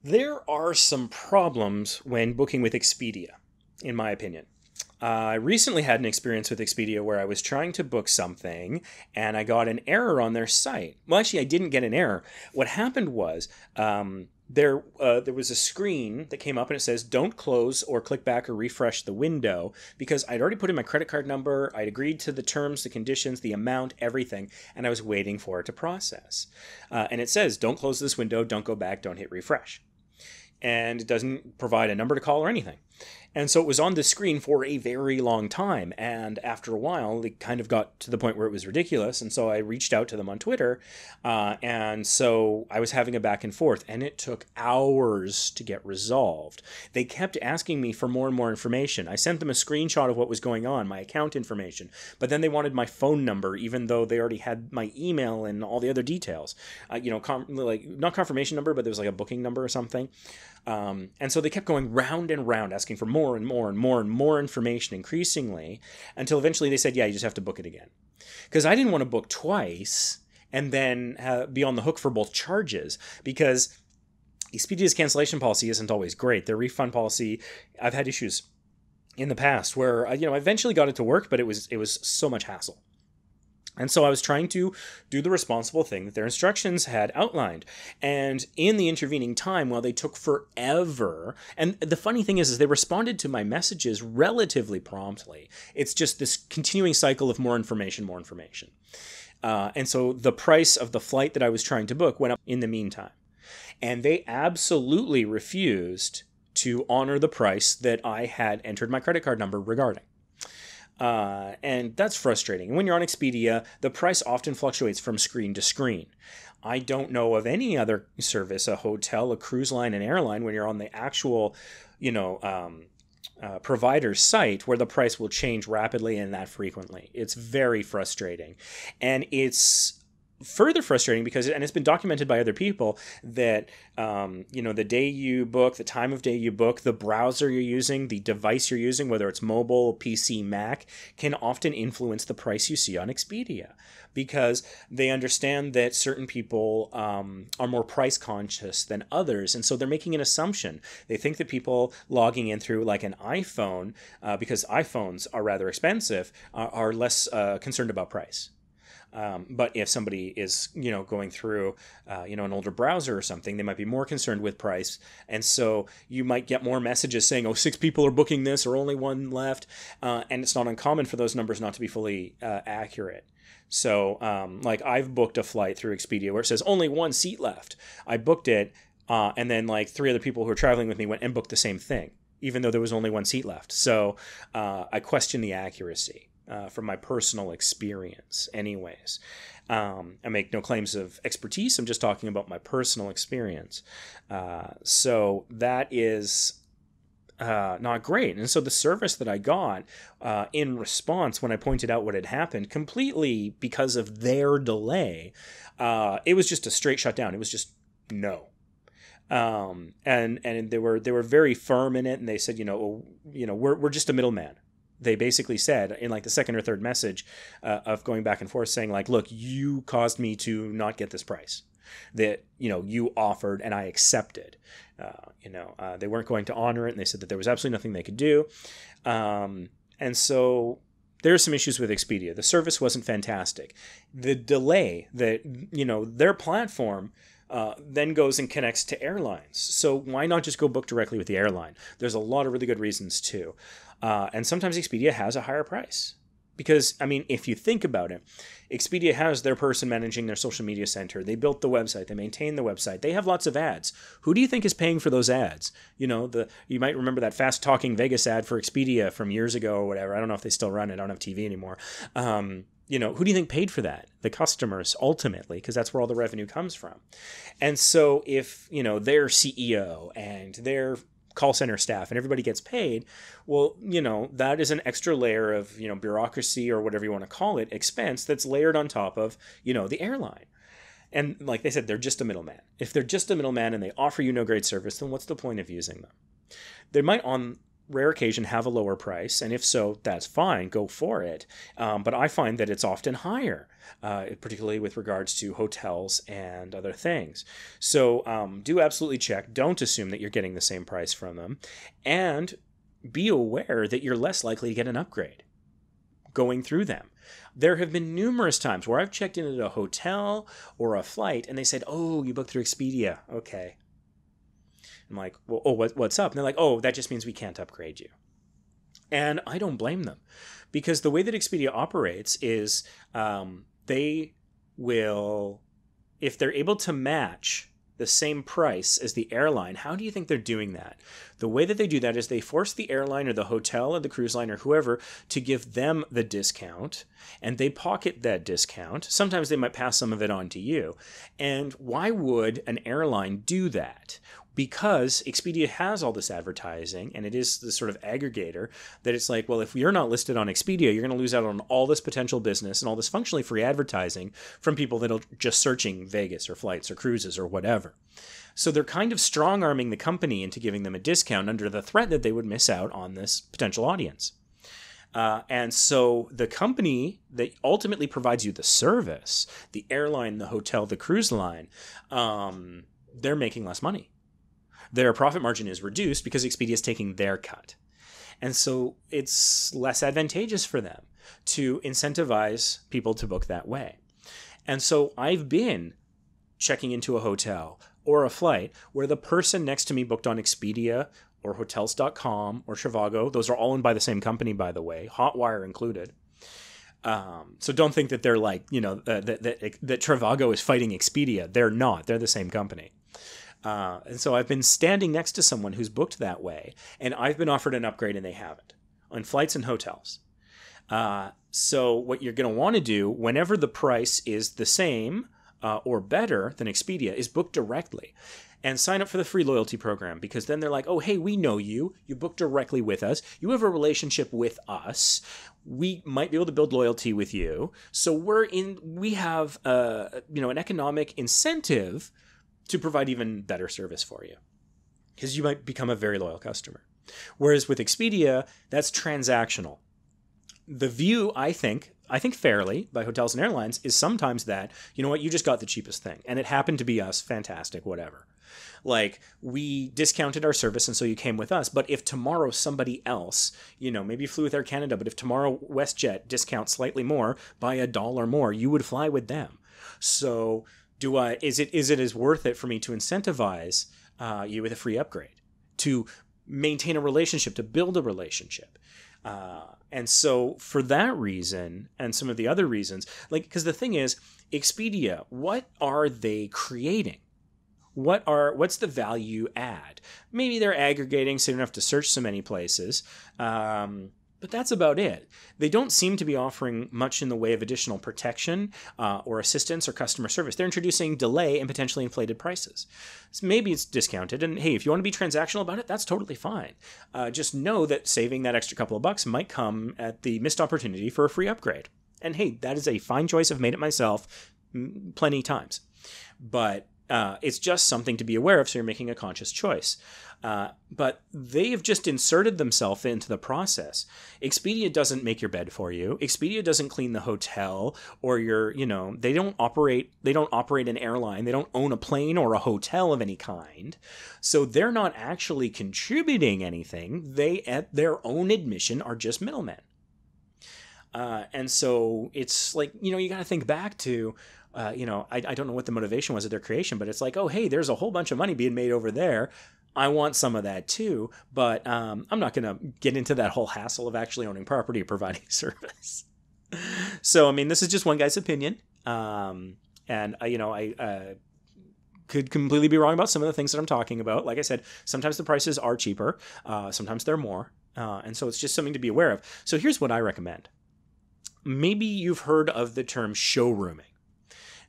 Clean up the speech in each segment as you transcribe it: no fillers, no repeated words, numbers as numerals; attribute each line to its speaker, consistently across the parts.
Speaker 1: There are some problems when booking with Expedia, in my opinion. I recently had an experience with Expedia where I was trying to book something and I got an error on their site. Well, actually, I didn't get an error. What happened was there was a screen that came up and it says, "Don't close or click back or refresh the window," because I'd already put in my credit card number, I'd agreed to the terms, the conditions, the amount, everything, and I was waiting for it to process. And it says, "Don't close this window, don't go back, don't hit refresh." And it doesn't provide a number to call or anything. And so it was on the screen for a very long time. And after a while, it kind of got to the point where it was ridiculous. And so I reached out to them on Twitter. And so I was having a back and forth, and it took hours to get resolved. They kept asking me for more and more information. I sent them a screenshot of what was going on, my account information. But then they wanted my phone number, even though they already had my email and all the other details. Like not confirmation number, but there was like a booking number or something. And so they kept going round and round, asking for more and more and more and more information increasingly, until eventually they said, "Yeah, you just have to book it again." Because I didn't want to book twice and then be on the hook for both charges, because Expedia's cancellation policy isn't always great. Their refund policy, I've had issues in the past where I eventually got it to work, but it was so much hassle. And so I was trying to do the responsible thing that their instructions had outlined. And in the intervening time, while they took forever, and the funny thing is they responded to my messages relatively promptly. It's just this continuing cycle of more information, more information. And so the price of the flight that I was trying to book went up in the meantime. And they absolutely refused to honor the price that I had entered my credit card number regarding. And that's frustrating. And when you're on Expedia, the price often fluctuates from screen to screen. I don't know of any other service, a hotel, a cruise line, an airline, when you're on the actual, provider's site, where the price will change rapidly and that frequently. It's very frustrating. And it's further frustrating because, and it's been documented by other people, that the day you book, the time of day you book, the browser you're using, the device you're using, whether it's mobile, PC, Mac, can often influence the price you see on Expedia, because they understand that certain people are more price conscious than others, and so they're making an assumption. They think that people logging in through like an iPhone, because iPhones are rather expensive, are less concerned about price. But if somebody is, going through, an older browser or something, they might be more concerned with price. And so you might get more messages saying, "Oh, 6 people are booking this," or "only one left." And it's not uncommon for those numbers not to be fully accurate. So, like, I've booked a flight through Expedia where it says only one seat left. I booked it, and then like 3 other people who were traveling with me went and booked the same thing, even though there was only one seat left. So I question the accuracy. From my personal experience anyways. I make no claims of expertise. I'm just talking about my personal experience. So that is not great. And so the service that I got in response when I pointed out what had happened, completely because of their delay, it was just a straight shutdown. It was just no. And they were very firm in it, and they said, we're just a middleman. They basically said in like the second or third message of going back and forth, saying like, "Look, you caused me to not get this price that, you offered and I accepted." They weren't going to honor it, and they said that there was absolutely nothing they could do. And so there's some issues with Expedia. The service wasn't fantastic. The delay that, their platform then goes and connects to airlines. So why not just go book directly with the airline? There's a lot of really good reasons too. And sometimes Expedia has a higher price. Because, if you think about it, Expedia has their person managing their social media center. They built the website. They maintain the website. They have lots of ads. Who do you think is paying for those ads? You might remember that fast talking Vegas ad for Expedia from years ago or whatever. I don't know if they still run it. I don't have TV anymore. Who do you think paid for that? The customers, ultimately, because that's where all the revenue comes from. And so if, their CEO and their call center staff and everybody gets paid, well, that is an extra layer of, bureaucracy or whatever you want to call it, expense that's layered on top of, the airline. And like they said, they're just a middleman. If they're just a middleman and they offer you no great service, then what's the point of using them? They might, on rare occasion have a lower price, and if so, that's fine, go for it. But I find that it's often higher, particularly with regards to hotels and other things. So do absolutely check. Don't assume that you're getting the same price from them, and be aware that you're less likely to get an upgrade going through them. There have been numerous times where I've checked in at a hotel or a flight, and they said, "Oh, you booked through Expedia. Okay." I'm like, "Well, oh, what's up?" And they're like, "Oh, that just means we can't upgrade you." And I don't blame them, because the way that Expedia operates is they will, if they're able to match the same price as the airline, how do you think they're doing that? The way that they do that is they force the airline or the hotel or the cruise line or whoever to give them the discount, and they pocket that discount. Sometimes they might pass some of it on to you. And why would an airline do that? Because Expedia has all this advertising, and it is this sort of aggregator that it's like, well, if you're not listed on Expedia, you're going to lose out on all this potential business and all this functionally free advertising from people that are just searching Vegas or flights or cruises or whatever. So they're kind of strong-arming the company into giving them a discount under the threat that they would miss out on this potential audience. And so the company that ultimately provides you the service, the airline, the hotel, the cruise line, they're making less money. Their profit margin is reduced because Expedia is taking their cut. And so it's less advantageous for them to incentivize people to book that way. And so I've been checking into a hotel or a flight where the person next to me booked on Expedia or Hotels.com or Trivago. Those are all owned by the same company, by the way, Hotwire included. So don't think that they're like, that Trivago is fighting Expedia. They're not. They're the same company. And so I've been standing next to someone who's booked that way, and I've been offered an upgrade and they haven't, on flights and hotels. So what you're going to want to do whenever the price is the same or better than Expedia is book directly and sign up for the free loyalty program, because then they're like, "Oh, hey, we know you. You book directly with us. You have a relationship with us. We might be able to build loyalty with you. So we have an economic incentive to provide even better service for you, because you might become a very loyal customer." Whereas with Expedia, that's transactional. The view, I think fairly, by hotels and airlines is sometimes that, you know what, you just got the cheapest thing, and it happened to be us, fantastic, whatever. Like, we discounted our service, and so you came with us, but if tomorrow somebody else, maybe you flew with Air Canada, but if tomorrow WestJet discounts slightly more by $1 more, you would fly with them. So is it as worth it for me to incentivize you with a free upgrade, to maintain a relationship, to build a relationship? And so for that reason, and some of the other reasons, because the thing is, Expedia, what are they creating? What's the value add? Maybe they're aggregating so you don't have to search so many places. But that's about it. They don't seem to be offering much in the way of additional protection or assistance or customer service. They're introducing delay and potentially inflated prices. So maybe it's discounted, and hey, if you want to be transactional about it, that's totally fine. Just know that saving that extra couple of bucks might come at the missed opportunity for a free upgrade. And hey, that is a fine choice. I've made it myself plenty times. But it's just something to be aware of, so you're making a conscious choice. But they have just inserted themselves into the process. Expedia doesn't make your bed for you. Expedia doesn't clean the hotel, or they don't operate an airline. They don't own a plane or a hotel of any kind. So they're not actually contributing anything. They, at their own admission, are just middlemen. And so it's like, you got to think back to, I don't know what the motivation was of their creation, but it's like, oh, hey, there's a whole bunch of money being made over there. I want some of that too, but I'm not going to get into that whole hassle of actually owning property or providing service. So, this is just one guy's opinion. And I could completely be wrong about some of the things that I'm talking about. Like I said, sometimes the prices are cheaper. Sometimes they're more. And so it's just something to be aware of. So here's what I recommend. Maybe you've heard of the term showrooming.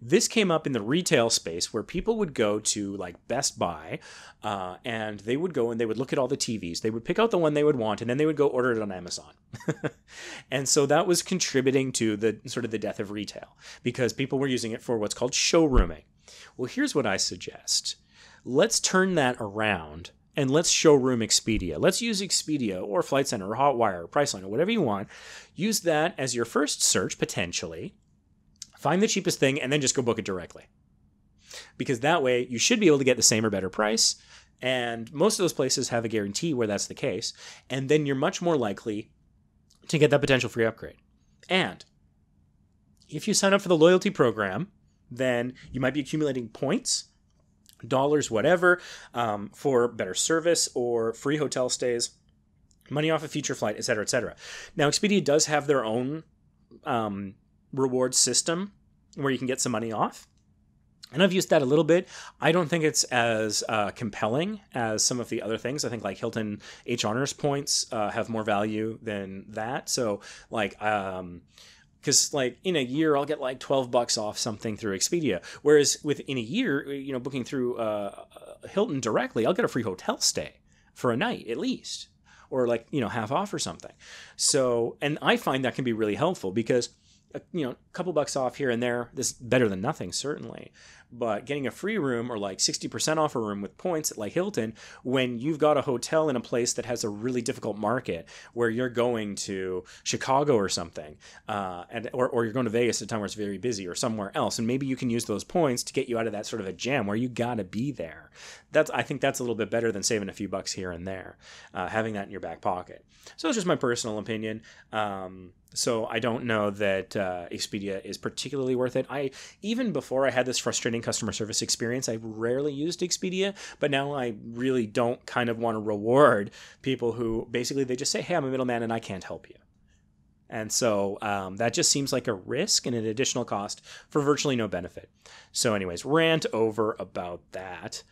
Speaker 1: This came up in the retail space where people would go to like Best Buy and they would go and they would look at all the TVs. They would pick out the one they would want, and then they would go order it on Amazon. And so that was contributing to the sort of the death of retail, because people were using it for what's called showrooming. Well, here's what I suggest. Let's turn that around and let's showroom Expedia. Let's use Expedia or Flight Center or Hotwire or Priceline or whatever you want. Use that as your first search, potentially. Find the cheapest thing and then just go book it directly. Because that way you should be able to get the same or better price. And most of those places have a guarantee where that's the case. And then you're much more likely to get that potential free upgrade. And if you sign up for the loyalty program, then you might be accumulating points, dollars, whatever, for better service or free hotel stays, money off a future flight, etc., etc. Now, Expedia does have their own reward system where you can get some money off. And I've used that a little bit. I don't think it's as compelling as some of the other things. I think like Hilton H Honors points have more value than that. So like, because like in a year I'll get like $12 off something through Expedia. Whereas within a year, you know, booking through Hilton directly, I'll get a free hotel stay for a night at least, or like, you know, half off or something. So, and I find that can be really helpful because, you know, a couple bucks off here and there, this is better than nothing, certainly. But getting a free room or like 60% off a room with points at like Hilton, when you've got a hotel in a place that has a really difficult market where you're going to Chicago or something, or you're going to Vegas at a time where it's very busy or somewhere else, and maybe you can use those points to get you out of that sort of a jam where you gotta be there. I think that's a little bit better than saving a few bucks here and there, having that in your back pocket. So it's just my personal opinion. So I don't know that Expedia is particularly worth it. Even before I had this frustrating customer service experience, I rarely used Expedia, but now I really don't kind of want to reward people who basically they just say, hey, I'm a middleman and I can't help you. And so that just seems like a risk and an additional cost for virtually no benefit. So anyways, rant over about that.